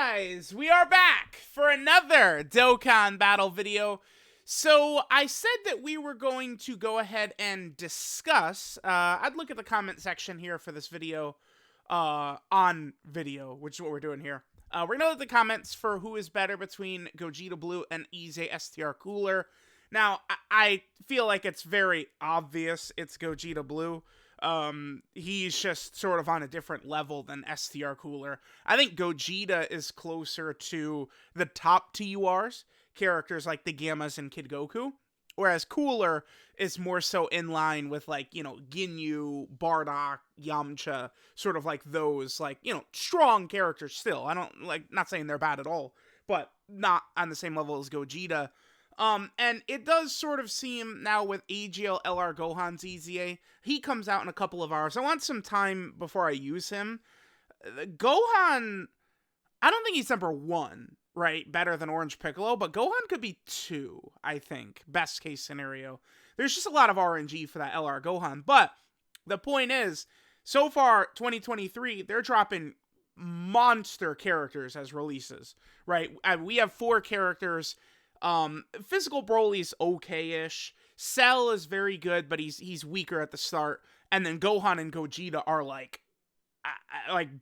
guys, we are back for another Dokkan battle video. So I said that we were going to go ahead and discuss, I'd look at the comment section here for this video, on video, which is what we're doing here. We're gonna look at the comments for who is better between Gogeta Blue and EZA STR Cooler. Now, I feel like it's very obvious it's Gogeta Blue. He's just sort of on a different level than STR Cooler. I think Gogeta is closer to the top TURs, characters like the Gammas and Kid Goku, whereas Cooler is more so in line with, like, you know, Ginyu, Bardock, Yamcha, sort of like those, like, you know, strong characters still. I don't, like, not saying they're bad at all, but not on the same level as Gogeta. And it does sort of seem now with AGL LR Gohan's EZA, he comes out in a couple of hours. I want some time before I use him. Gohan, I don't think he's number 1, right? Better than Orange Piccolo, but Gohan could be 2, I think. Best case scenario. There's just a lot of RNG for that LR Gohan. But the point is, so far, 2023, they're dropping monster characters as releases, right? We have 4 characters. Physical Broly's okay-ish. Cell is very good, but he's weaker at the start. And then Gohan and Gogeta are like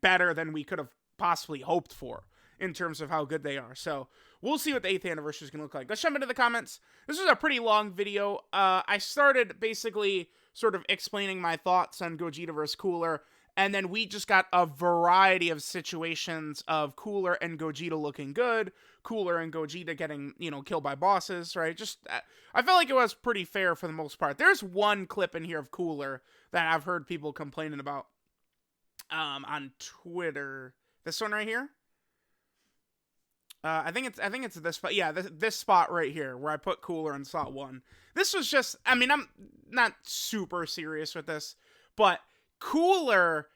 better than we could have possibly hoped for in terms of how good they are. So we'll see what the 8th anniversary is going to look like. Let's jump into the comments. This was a pretty long video. I started basically sort of explaining my thoughts on Gogeta vs. Cooler, and then we just got a variety of situations of Cooler and Gogeta looking good, Cooler and Gogeta getting, you know, killed by bosses, right? Just, I felt like it was pretty fair for the most part. There's one clip in here of Cooler that I've heard people complaining about on Twitter. This one right here? I think it's this spot. Yeah, this spot right here where I put Cooler in slot 1. This was just, I mean, I'm not super serious with this, but Cooler,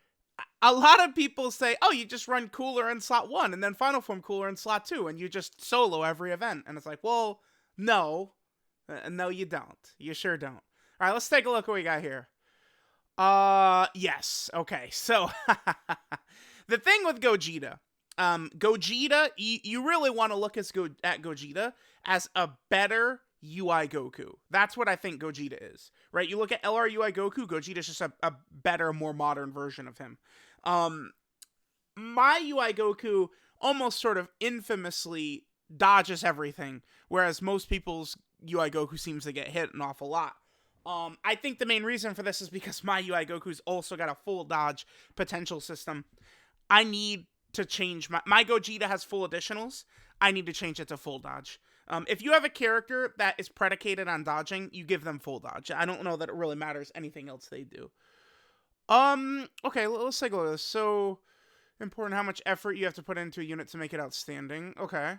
a lot of people say, oh, you just run Cooler in slot 1 and then Final Form Cooler in slot 2 and you just solo every event. And it's like, well, no. No, you don't. You sure don't. All right, let's take a look what we got here. Yes. Okay, so the thing with Gogeta, Gogeta, you really want to look at Gogeta as a better UI Goku. That's what I think Gogeta is, right? You look at LR UI Goku, Gogeta's just a better, more modern version of him. My UI Goku almost sort of infamously dodges everything, whereas most people's UI Goku seems to get hit an awful lot. I think the main reason for this is because my UI Goku's also got a full dodge potential system. I need to change my Gogeta has full additionals. I need to change it to full dodge. If you have a character that is predicated on dodging, you give them full dodge. I don't know that it really matters anything else they do. Okay, let's take a look at this. So important how much effort you have to put into a unit to make it outstanding. Okay.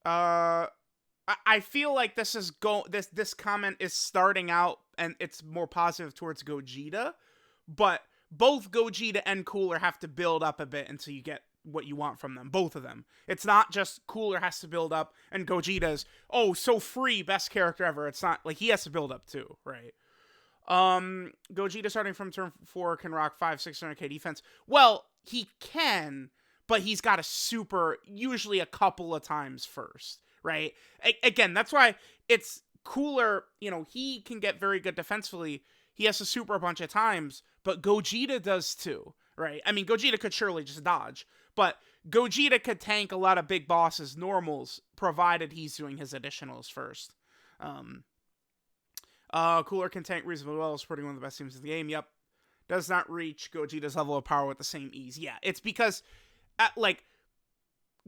I feel like this is this comment is starting out and it's more positive towards Gogeta, but both Gogeta and Cooler have to build up a bit until you get what you want from them, both of them. It's not just Cooler has to build up and Gogeta's, oh, so free, best character ever. It's not, like, he has to build up too, right? Gogeta starting from turn 4 can rock 500-600k defense. Well, he can, but he's got to usually a couple of times first, right? Again, that's why it's Cooler, you know, he can get very good defensively. He has to super a bunch of times, but Gogeta does too, right? I mean, Gogeta could surely just dodge, but Gogeta could tank a lot of big bosses, normals, provided he's doing his additionals first. Cooler can tank reasonably well, supporting one of the best teams in the game. Yep. Does not reach Gogeta's level of power with the same ease. Yeah, it's because,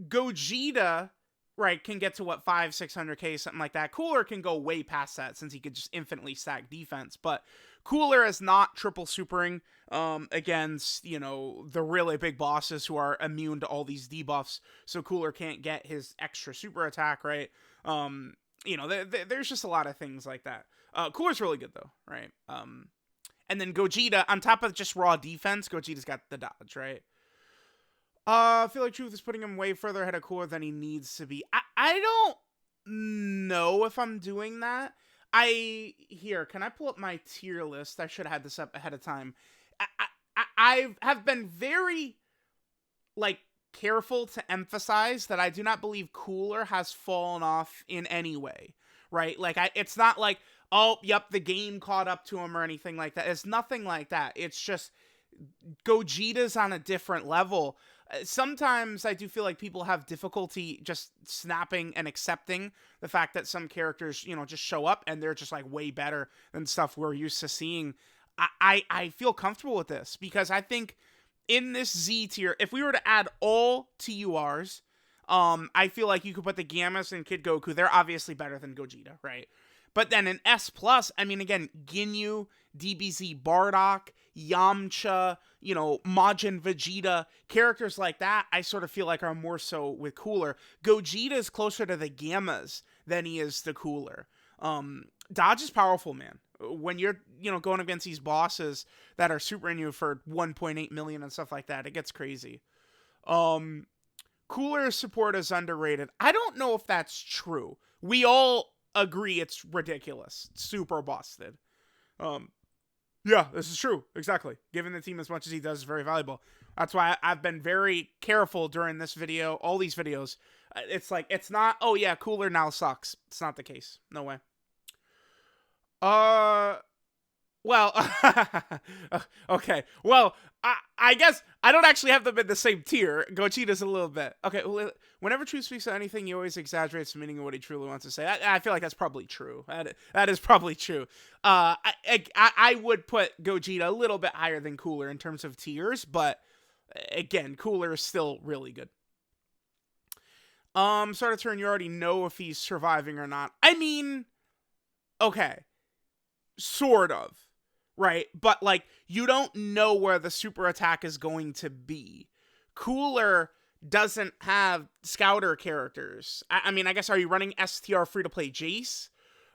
Gogeta, right, can get to, what, 500-600k, something like that. Cooler can go way past that since he could just infinitely stack defense, but Cooler is not triple supering against, you know, the really big bosses who are immune to all these debuffs, so Cooler can't get his extra super attack, right? You know, there's just a lot of things like that. Cooler's really good, though, right? And then Gogeta, on top of just raw defense, Gogeta's got the dodge, right? I feel like Truth is putting him way further ahead of Cooler than he needs to be. I don't know if I'm doing that. Here, can I pull up my tier list? I should have had this up ahead of time. I have been very, like, careful to emphasize that I do not believe Cooler has fallen off in any way, right? Like, it's not like, oh, yep, the game caught up to him or anything like that. It's nothing like that. It's just Gogeta's on a different level. Sometimes I do feel like people have difficulty just snapping and accepting the fact that some characters, just show up and they're just like way better than stuff we're used to seeing. I feel comfortable with this because I think in this Z tier, if we were to add all TURs, I feel like you could put the Gammas and Kid Goku. They're obviously better than Gogeta, right? But then in S+, I mean, again, Ginyu, DBZ Bardock, Yamcha, Majin Vegeta, characters like that, I sort of feel like are more so with Cooler. Gogeta is closer to the Gammas than he is the Cooler. Dodge is powerful, man. When you're, going against these bosses that are super in you for 1.8 million and stuff like that, it gets crazy. Cooler's support is underrated. I don't know if that's true. We all agree it's ridiculous. It's super busted. Yeah, this is true. Exactly. Giving the team as much as he does is very valuable. That's why I've been very careful during this video, all these videos. It's like, it's not, oh yeah, Cooler now sucks. It's not the case. No way. Well, okay. Well, I guess I don't actually have them in the same tier. Gogeta's a little bit. Okay, well, whenever True speaks on anything, he always exaggerates the meaning of what he truly wants to say. I feel like that's probably true. That is probably true. I would put Gogeta a little bit higher than Cooler in terms of tiers, but again, Cooler is still really good. Start of turn, you already know if he's surviving or not. I mean, okay. Sort of. Right? But, like, you don't know where the super attack is going to be. Cooler doesn't have scouter characters. I mean, I guess, are you running STR free-to-play Jace?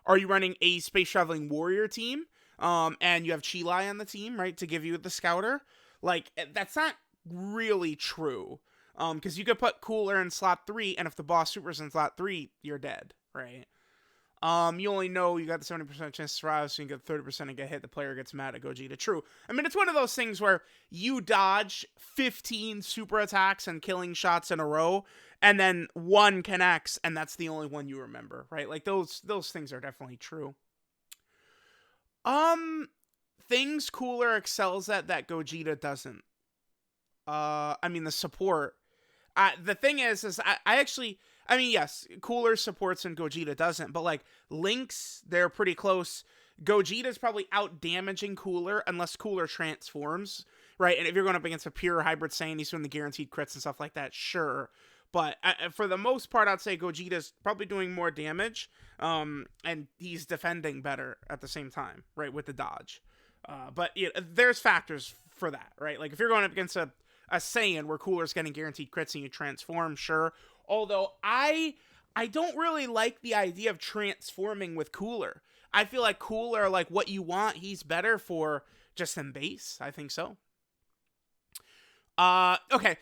Are you running a space traveling warrior team? And you have Chilai on the team, right, to give you the scouter? Like, that's not really true. Because you could put Cooler in slot 3, and if the boss super's in slot 3, you're dead, right? You only know you got the 70% chance to survive, so you get 30% and get hit. The player gets mad at Gogeta. True. I mean, it's one of those things where you dodge 15 super attacks and killing shots in a row, and then one connects, and that's the only one you remember, right? Like, those things are definitely true. Things Cooler excels at that Gogeta doesn't. I mean, the support. The thing is I actually... I mean, yes, Cooler supports and Gogeta doesn't, but, like, links, they're pretty close. Gogeta's probably out-damaging Cooler unless Cooler transforms, right? And if you're going up against a pure Hybrid Saiyan, he's doing the guaranteed crits and stuff like that, sure. But for the most part, I'd say Gogeta's probably doing more damage, and he's defending better at the same time, right, with the dodge. But there's factors for that, right? Like, if you're going up against a Saiyan where Cooler's getting guaranteed crits and you transform, sure. Although I don't really like the idea of transforming with Cooler. I feel like Cooler, like what you want, he's better for just in base. I think so. Okay.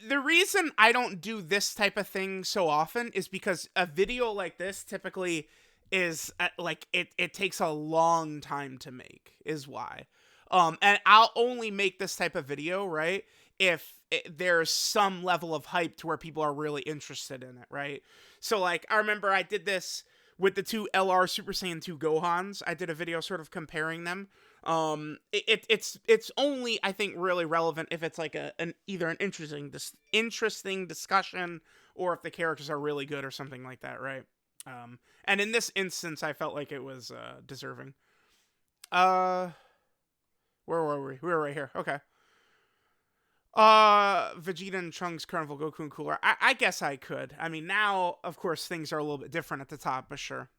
The reason I don't do this type of thing so often is because a video like this typically is like it takes a long time to make is why. And I'll only make this type of video, right, if there's some level of hype to where people are really interested in it, right? So, like, I remember I did this with the two LR Super Saiyan 2 Gohans. I did a video sort of comparing them. It's only, I think, really relevant if it's like either an interesting discussion or if the characters are really good or something like that, right? And in this instance, I felt like it was deserving. Where were we? We were right here. Okay. Vegeta and Trunks, Carnival, Goku, and Cooler. I guess I could. I mean, now, of course, things are a little bit different at the top, but sure.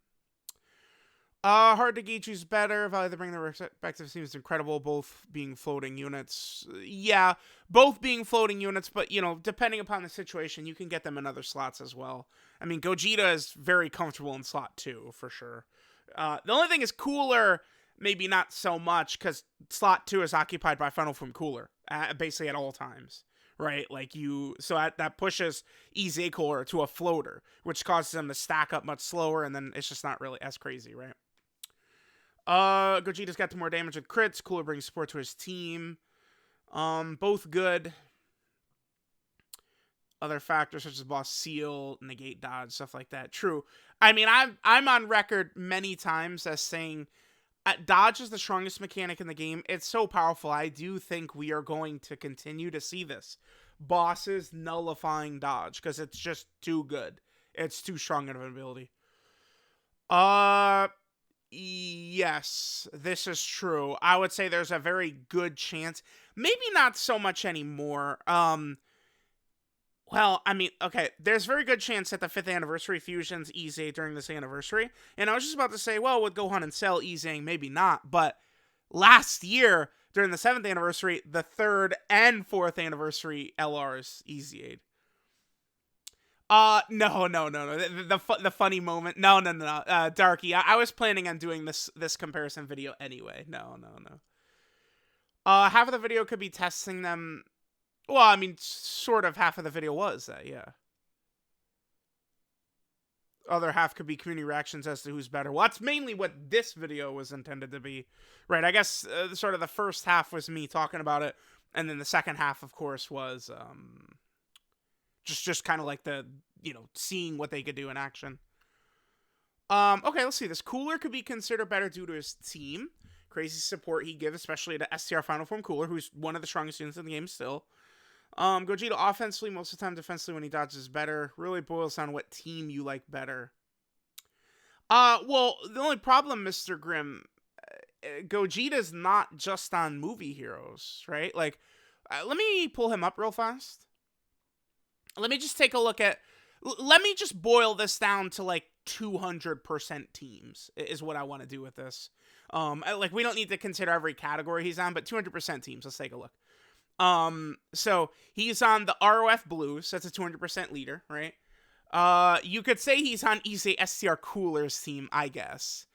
Hard to gauge who's better. Value to bring the respective teams incredible, both being floating units. Yeah, both being floating units, but, depending upon the situation, you can get them in other slots as well. I mean, Gogeta is very comfortable in slot 2, for sure. The only thing is Cooler... maybe not so much, because slot 2 is occupied by Final Form Cooler, basically at all times, right? Like, that pushes EZA Cooler to a floater, which causes them to stack up much slower, and then it's just not really as crazy, right? Gogeta's got the more damage with crits. Cooler brings support to his team. Both good. Other factors such as boss seal, negate dodge, stuff like that. True. I mean, I'm on record many times as saying dodge is the strongest mechanic in the game. It's so powerful. I do think we are going to continue to see this. Bosses nullifying dodge because it's just too good. It's too strong of an ability. Yes, this is true. I would say there's a very good chance. Maybe not so much anymore. Well, I mean, okay, there's a very good chance that the 5th anniversary fusions EZA during this anniversary. And I was just about to say, well, with Gohan and Cell EZAing, maybe not. But last year, during the 7th anniversary, the 3rd and 4th anniversary LRs EZA'd. No. The funny moment. No. Darky, I was planning on doing this comparison video anyway. No. Half of the video could be testing them. Well, I mean, sort of half of the video was that, yeah. Other half could be community reactions as to who's better. Well, that's mainly what this video was intended to be. Right, I guess sort of the first half was me talking about it, and then the second half, of course, was just kind of like the, seeing what they could do in action. Okay, let's see. This Cooler could be considered better due to his team. Crazy support he gives, especially to STR Final Form Cooler, who's one of the strongest units in the game still. Gogeta offensively, most of the time defensively when he dodges better. Really boils down to what team you like better. Well, the only problem, Mr. Grimm, Gogeta's not just on movie heroes, right? Like, let me pull him up real fast. Let me just take a look at... Let me just boil this down to, like, 200% teams is what I want to do with this. Like, we don't need to consider every category he's on, but 200% teams. Let's take a look. So he's on the ROF Blues. That's a 200% leader, right? You could say he's on EZA STR Cooler's team, I guess.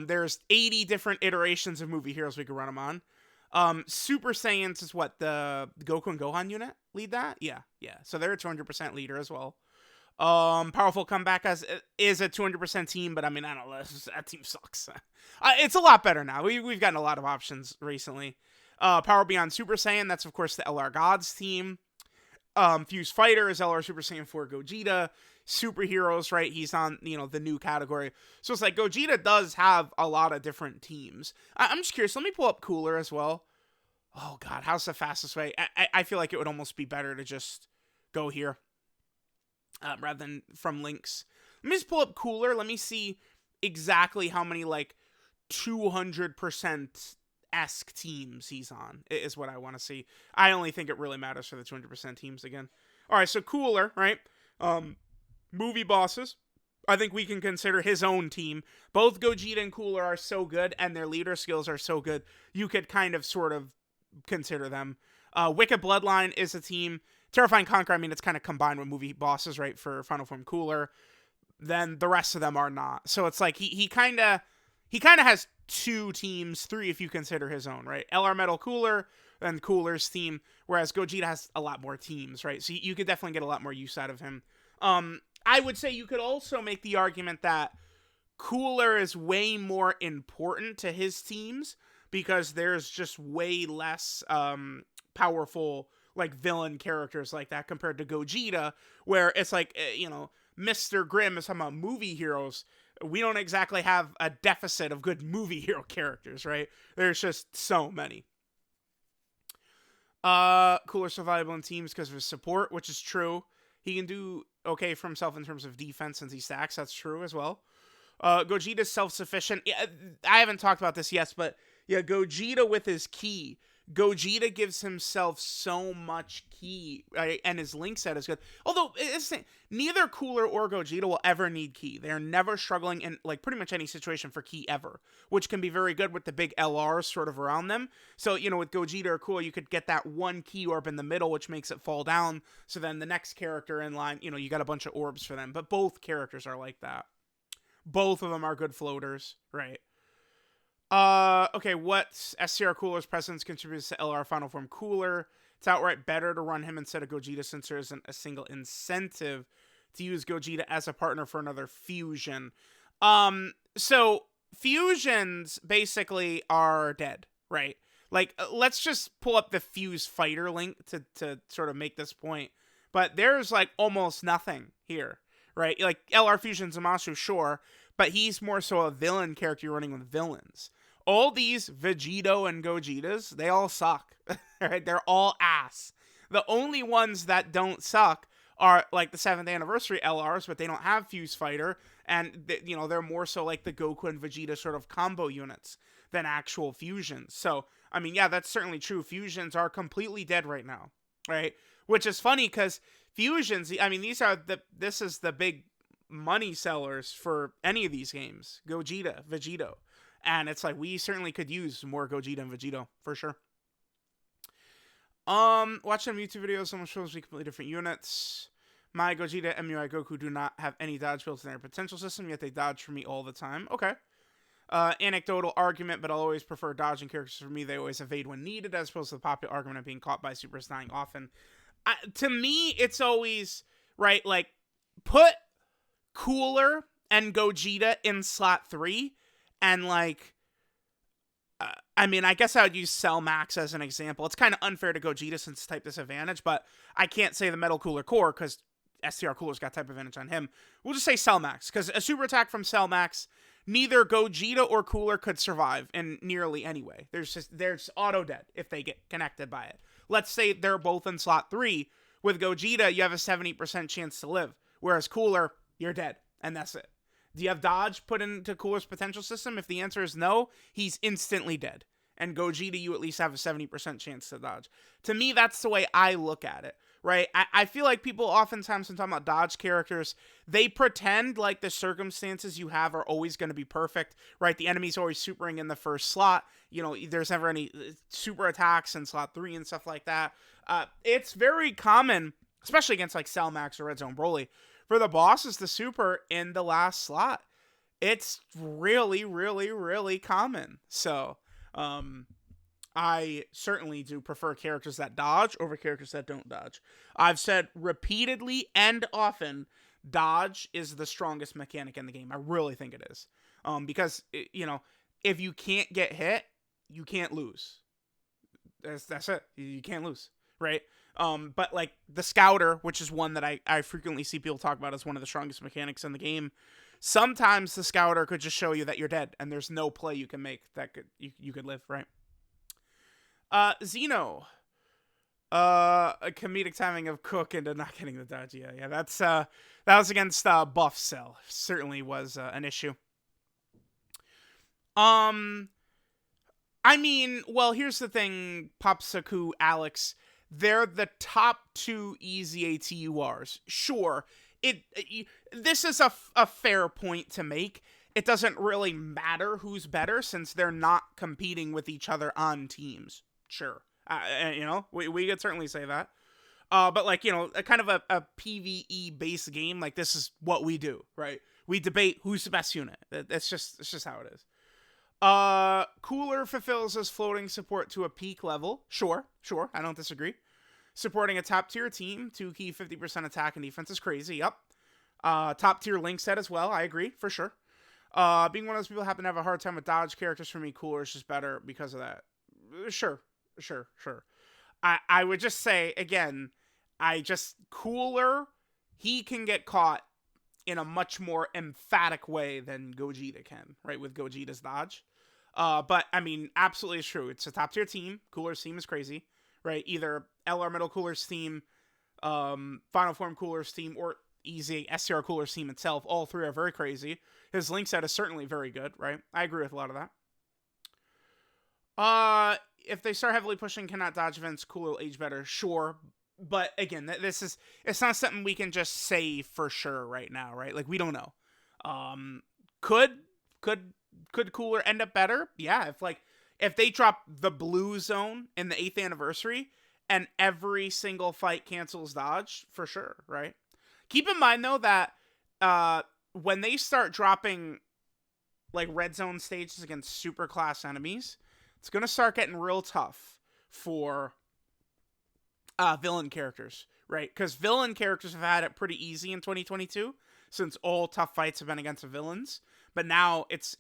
There's 80 different iterations of movie heroes we could run him on. Super Saiyans is what, the Goku and Gohan unit lead that? Yeah. So they're a 200% leader as well. Powerful Comeback is a 200% team, but I mean, I don't know, that team sucks. It's a lot better now. We've gotten a lot of options recently. Power Beyond Super Saiyan, that's of course the LR Gods team. Fuse Fighter is LR Super Saiyan 4 Gogeta. Superheroes, right? He's on, the new category. So it's like Gogeta does have a lot of different teams. I'm just curious. Let me pull up Cooler as well. Oh God, how's the fastest way? I feel like it would almost be better to just go here rather than from links. Let me just pull up Cooler. Let me see exactly how many, like, 200% esque teams he's on, is what I want to see. I only think it really matters for the 200% teams again. All right, so Cooler, right? Movie bosses. I think we can consider his own team. Both Gogeta and Cooler are so good, and their leader skills are so good, you could kind of sort of consider them. Wicked Bloodline is a team. Terrifying Conqueror, I mean, it's kind of combined with movie bosses, right, for Final Form Cooler. Then the rest of them are not. So it's like he kind of has 2 teams, 3 if you consider his own, right? LR Metal Cooler and Cooler's team, whereas Gogeta has a lot more teams, right? So you could definitely get a lot more use out of him. I would say you could also make the argument that Cooler is way more important to his teams because there's just way less powerful, like, villain characters like that compared to Gogeta, where it's like, Mr. Grimm is talking about movie heroes. We don't exactly have a deficit of good movie hero characters, right? There's just so many. Cooler survivable in teams because of his support, which is true. He can do okay for himself in terms of defense since he stacks. That's true as well. Gogeta's self-sufficient. Yeah, I haven't talked about this yet, but yeah, Gogeta with his ki. Gogeta gives himself so much ki, right? And his link set is good. Although, neither Cooler or Gogeta will ever need ki. They're never struggling in, like, pretty much any situation for ki ever, which can be very good with the big LRs sort of around them. So, with Gogeta or Cooler, you could get that one ki orb in the middle, which makes it fall down. So then the next character in line, you got a bunch of orbs for them. But both characters are like that. Both of them are good floaters, right? Okay, what STR Cooler's presence contributes to LR Final Form Cooler? It's outright better to run him instead of Gogeta since there isn't a single incentive to use Gogeta as a partner for another fusion. So fusions basically are dead, right? Like, let's just pull up the Fuse Fighter link to sort of make this point but there's like almost nothing here, right? Like LR Fusion Zamasu, sure, but he's more so a villain character running with villains. All these Vegito and Gogetas, they all suck, right? They're all ass. The only ones that don't suck are like the 7th anniversary LRs, but they don't have Fuse Fighter, and they're more so like the Goku and Vegeta sort of combo units than actual fusions. So, I mean, yeah, that's certainly true. Fusions are completely dead right now, right? Which is funny because fusions, I mean, this is the big money sellers for any of these games. Gogeta, Vegito. And it's like, we certainly could use more Gogeta and Vegito, for sure. Watching YouTube videos, someone shows me completely different units. My Gogeta and MUI Goku do not have any dodge built in their potential system, yet they dodge for me all the time. Okay. Anecdotal argument, but I'll always prefer dodging characters for me. They always evade when needed, as opposed to the popular argument of being caught by super dying often. To me, it's always, right, like, put Cooler and Gogeta in slot 3, and, like, I mean, I guess I would use Cell Max as an example. It's kind of unfair to Gogeta since type disadvantage, but I can't say the Metal Cooler Core, because STR Cooler's got type advantage on him. We'll just say Cell Max, because a super attack from Cell Max, neither Gogeta or Cooler could survive in nearly any way. There's auto dead if they get connected by it. Let's say they're both in slot 3. With Gogeta, you have a 70% chance to live, whereas Cooler, you're dead, and that's it. Do you have dodge put into Cooler's potential system? If the answer is no, he's instantly dead. And Gogeta, you at least have a 70% chance to dodge. To me, that's the way I look at it, right? I feel like people oftentimes, when talking about dodge characters, they pretend like the circumstances you have are always going to be perfect, right? The enemy's always supering in the first slot. There's never any super attacks in slot 3 and stuff like that. It's very common, especially against like Cell Max or Red Zone Broly, for the bosses to super in the last slot. It's really, really, really common. So, I certainly do prefer characters that dodge over characters that don't dodge. I've said repeatedly and often, dodge is the strongest mechanic in the game. I really think it is. Because, if you can't get hit, you can't lose. That's it. You can't lose, right? But like the Scouter, which is one that I frequently see people talk about as one of the strongest mechanics in the game, sometimes the Scouter could just show you that you're dead and there's no play you can make that you could live, right? Xeno. A comedic timing of Cook into not getting the dodge. Yeah, that was against Buff Cell. Certainly was an issue. I mean, well, here's the thing, Popsaku, Alex. They're the top 2 EZA TURs. Sure, this is a fair point to make. It doesn't really matter who's better since they're not competing with each other on teams. Sure. We could certainly say that. But like, a kind of a PvE based game, like this is what we do, right? We debate who's the best unit. It's just how it is. Cooler fulfills his floating support to a peak level. Sure, I don't disagree. Supporting a top tier team to key 50% attack and defense is crazy. Yep. Top tier link set as well. I agree, for sure. Being one of those people who happen to have a hard time with dodge characters, for me, Cooler is just better because of that. Sure. I would just say, again, Cooler, he can get caught in a much more emphatic way than Gogeta can, right, with Gogeta's dodge. But, I mean, absolutely it's true. It's a top-tier team. Cooler's team is crazy, right? Either LR Middle Cooler's team, Final Form Cooler's team, or EZA STR Cooler's team itself. All 3 are very crazy. His link set is certainly very good, right? I agree with a lot of that. If they start heavily pushing cannot dodge events, Cooler will age better. Sure. But again, it's not something we can just say for sure right now, right? Like, we don't know. Could Cooler end up better? Yeah, if they drop the blue zone in the 8th anniversary and every single fight cancels dodge, for sure, right? Keep in mind though that when they start dropping like red zone stages against super class enemies, it's gonna start getting real tough for villain characters, right? Because villain characters have had it pretty easy in 2022 since all tough fights have been against the villains. But now it's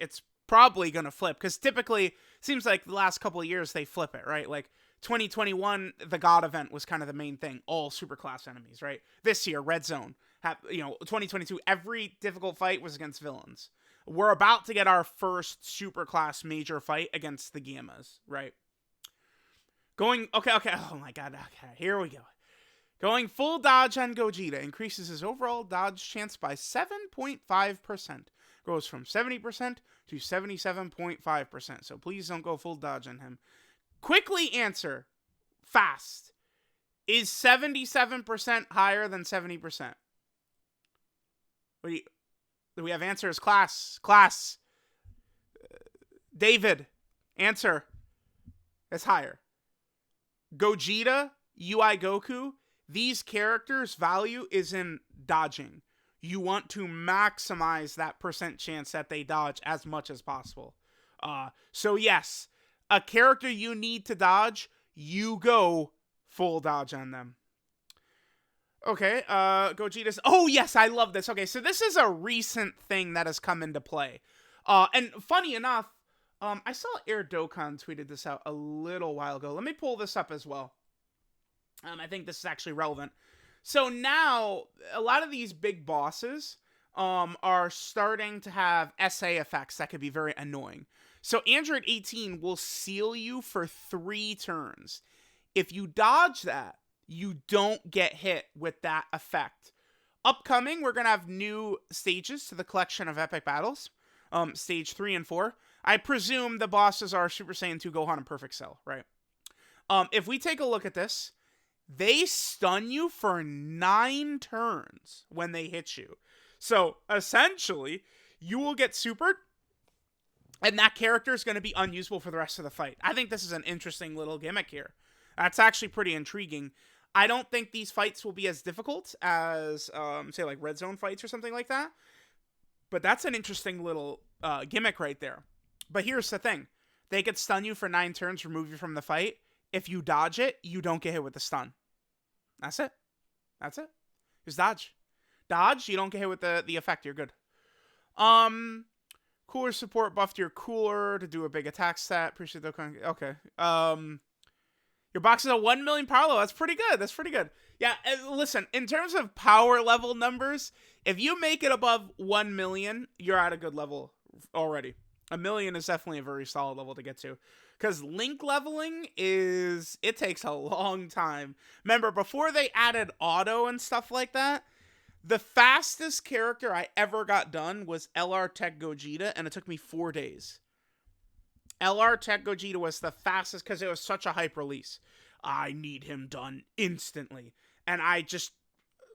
probably going to flip because typically seems like the last couple of years they flip it, right? Like 2021, the God event was kind of the main thing. All superclass enemies, right? This year, Red Zone. 2022, every difficult fight was against villains. We're about to get our first superclass major fight against the Gammas, right? Okay. Oh my god, okay, here we go. Going full dodge on Gogeta increases his overall dodge chance by 7.5%. Goes from 70% to 77.5%. So please don't go full dodge on him. Quickly answer. Fast. Is 77% higher than 70%? Do we have answers? Class. David. Answer. It's higher. Gogeta, UI Goku, these characters' value is in dodging. You want to maximize that percent chance that they dodge as much as possible. So yes, a character you need to dodge, you go full dodge on them. Okay, Gogeta's... Oh, yes, I love this. Okay, so this is a recent thing that has come into play. And funny enough, I saw Air Dokkan tweeted this out a little while ago. Let me pull this up as well. I think this is actually relevant. So now, a lot of these big bosses are starting to have SA effects that could be very annoying. So Android 18 will seal you for 3 turns. If you dodge that, you don't get hit with that effect. Upcoming, we're going to have new stages to the collection of epic battles. Stage 3 and 4. I presume the bosses are Super Saiyan 2 Gohan and Perfect Cell, right? If we take a look at this, they stun you for 9 turns when they hit you. So, essentially, you will get supered, and that character is going to be unusable for the rest of the fight. I think this is an interesting little gimmick here. That's actually pretty intriguing. I don't think these fights will be as difficult as, say, like Red Zone fights or something like that. But that's an interesting little gimmick right there. But here's the thing. They could stun you for 9 turns, remove you from the fight. If you dodge it, you don't get hit with the stun. That's it. Just dodge. Dodge, you don't get hit with the effect. You're good. Cooler support buffed your cooler to do a big attack stat. Appreciate the... Okay. Your box is a 1 million power level. That's pretty good. Yeah, listen, in terms of power level numbers, if you make it above 1 million, you're at a good level already. 1 million is definitely a very solid level to get to. Because link leveling it takes a long time. Remember, before they added auto and stuff like that, the fastest character I ever got done was LR Tech Gogeta, and it took me 4 days. LR Tech Gogeta was the fastest because it was such a hype release. I need him done instantly. And I just,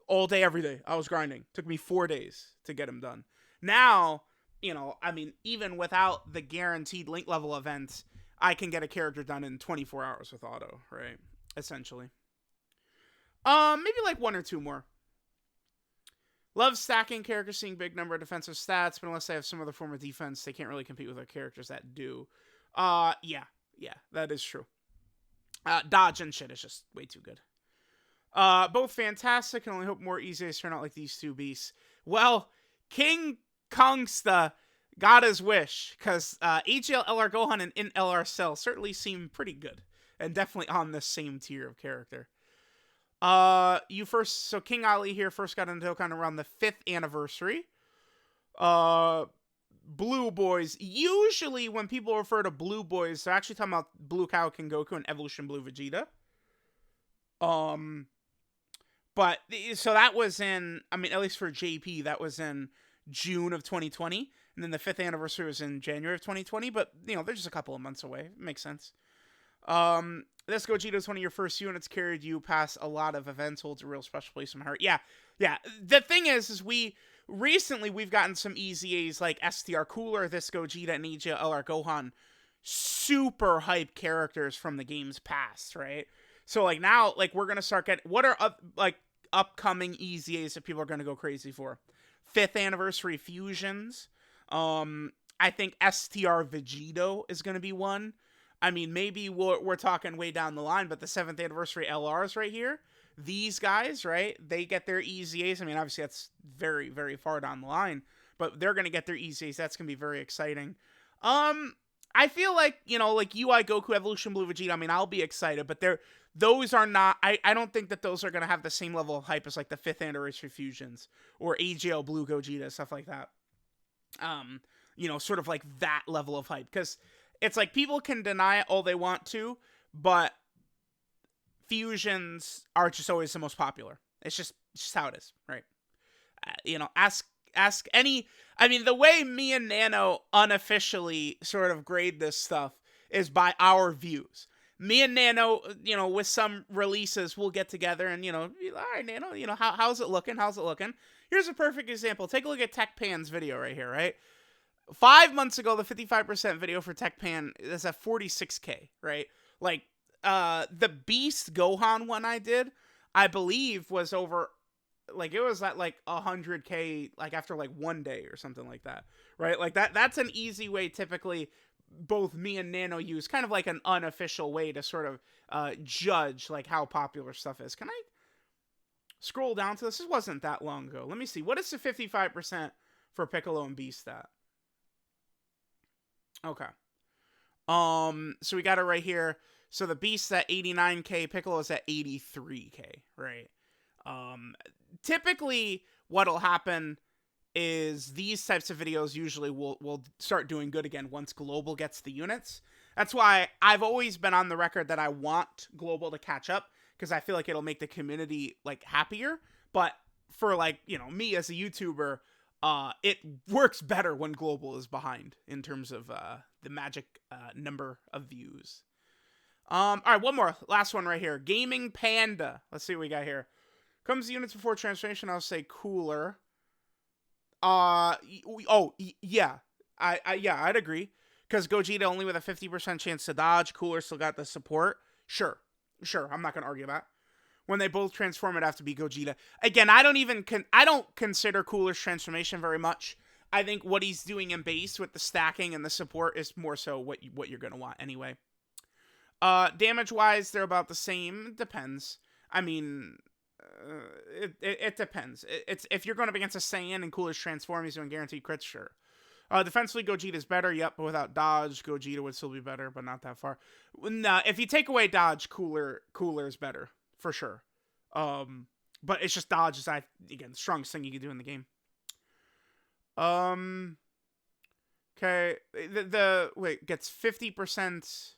all day, every day, I was grinding. Took me 4 days to get him done. Now, even without the guaranteed link level events, I can get a character done in 24 hours with auto, right? Essentially. Maybe like 1 or 2 more. Love stacking characters, seeing big number of defensive stats, but unless they have some other form of defense, they can't really compete with other characters that do. Yeah, that is true. Dodge and shit is just way too good. Both fantastic, and only hope more EZAs turn out like these 2 beasts. Well, King Kongsta got his wish, because HL LR Gohan and in LR Cell certainly seem pretty good, and definitely on the same tier of character. So King Ali here first got into Dokkan around the 5th anniversary. Blue Boys. Usually when people refer to Blue Boys, they're actually talking about Blue Cow King Goku and Evolution Blue Vegeta. But, so that was in, at least for JP, that was in June of 2020. And then the 5th anniversary was in January of 2020. But, they're just a couple of months away. It makes sense. This Gogeta is one of your first units, carried you past a lot of events, holds a real special place in my heart. Yeah. The thing is recently we've gotten some EZAs like STR Cooler, this Gogeta, and EZA LR Gohan. Super hype characters from the game's past, right? So, now, we're gonna start getting... What are, upcoming EZAs that people are gonna go crazy for? 5th anniversary fusions. I think STR Vegito is gonna be one. Maybe we're talking way down the line, but the 7th anniversary LRs right here, these guys, right, they get their EZAs. Obviously that's very, very far down the line, but they're going to get their EZAs. That's going to be very exciting. I feel like, you know, like UI Goku Evolution Blue Vegeta, I mean, I'll be excited, but those are not, I don't think that those are going to have the same level of hype as like the 5th anniversary fusions or AGL Blue Gogeta, stuff like that. You know, sort of like that level of hype, because it's like people can deny it all they want to, but fusions are just always the most popular. It's just how it is, right? You know, ask any, I mean, the way me and Nano unofficially sort of grade this stuff is by our views. Me and Nano, you know, with some releases, we'll get together and, you know, all right, Nano, you know, how's it looking? How's it looking? Here's a perfect example. Take a look at TechPan's video right here, right? 5 months ago, the 55% video for TechPan is at 46K, right? Like, the Beast Gohan one I did, I believe was over, like, it was at like 100K, like after like 1 day or something like that, right? Like that's an easy way typically both me and Nano use, kind of like an unofficial way to sort of judge like how popular stuff is. Can I scroll down to this? This wasn't that long ago. Let me see. What is the 55% for Piccolo and Beast at? Okay. So we got it right here. So the Beast's at 89K, Piccolo's at 83K, right? Typically what'll happen is these types of videos usually will start doing good again once Global gets the units. That's why I've always been on the record that I want Global to catch up, because I feel like it'll make the community like happier. But for like, you know, me as a YouTuber, it works better when Global is behind in terms of the magic number of views. All right, one more, last one right here. Gaming Panda. Let's see what we got here. Comes the units before transformation. I'll say cooler. Yeah, I'd agree, because Gogeta only with a 50% chance to dodge. Cooler still got the support. Sure, I'm not gonna argue that. When they both transform, it have to be Gogeta. Again, I don't consider Cooler's transformation very much. I think what he's doing in base with the stacking and the support is more so what you're gonna want anyway. Damage wise, they're about the same. Depends. I mean, it depends. It's if you're going up against a Saiyan and Cooler's transform, he's doing guaranteed crits, sure. Defensively, Gogeta's better, yep, but without dodge, Gogeta would still be better, but not that far. Nah, if you take away dodge, Cooler's better, for sure. But it's just dodge is, again, the strongest thing you can do in the game. Okay, wait, gets 50%.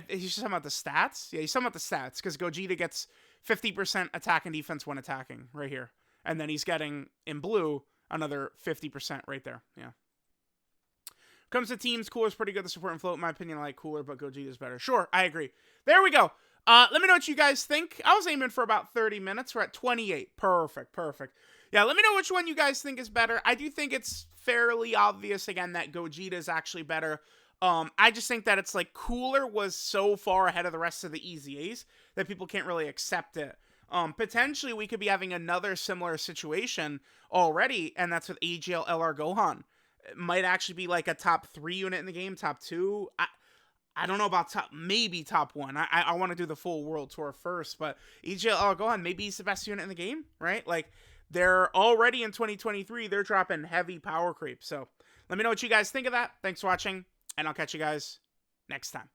He's just talking about the stats? Yeah, he's talking about the stats, because Gogeta gets 50% attack and defense when attacking, right here. And then he's getting, in blue, another 50% right there. Yeah. Comes to teams, Cooler's pretty good. The support and float, in my opinion, I like Cooler, but Gogeta's better. Sure, I agree. There we go. Let me know what you guys think. I was aiming for about 30 minutes. We're at 28. Perfect. Yeah, let me know which one you guys think is better. I do think it's fairly obvious, again, that Gogeta is actually better. I just think that it's like Cooler was so far ahead of the rest of the EZAs that people can't really accept it. Potentially we could be having another similar situation already, and that's with AGL LR Gohan. It might actually be like a top 3 unit in the game, top 2. I don't know about maybe top 1. I want to do the full world tour first, but AGL LR Gohan, maybe he's the best unit in the game, right? Like, they're already in 2023, they're dropping heavy power creep. So let me know what you guys think of that. Thanks for watching, and I'll catch you guys next time.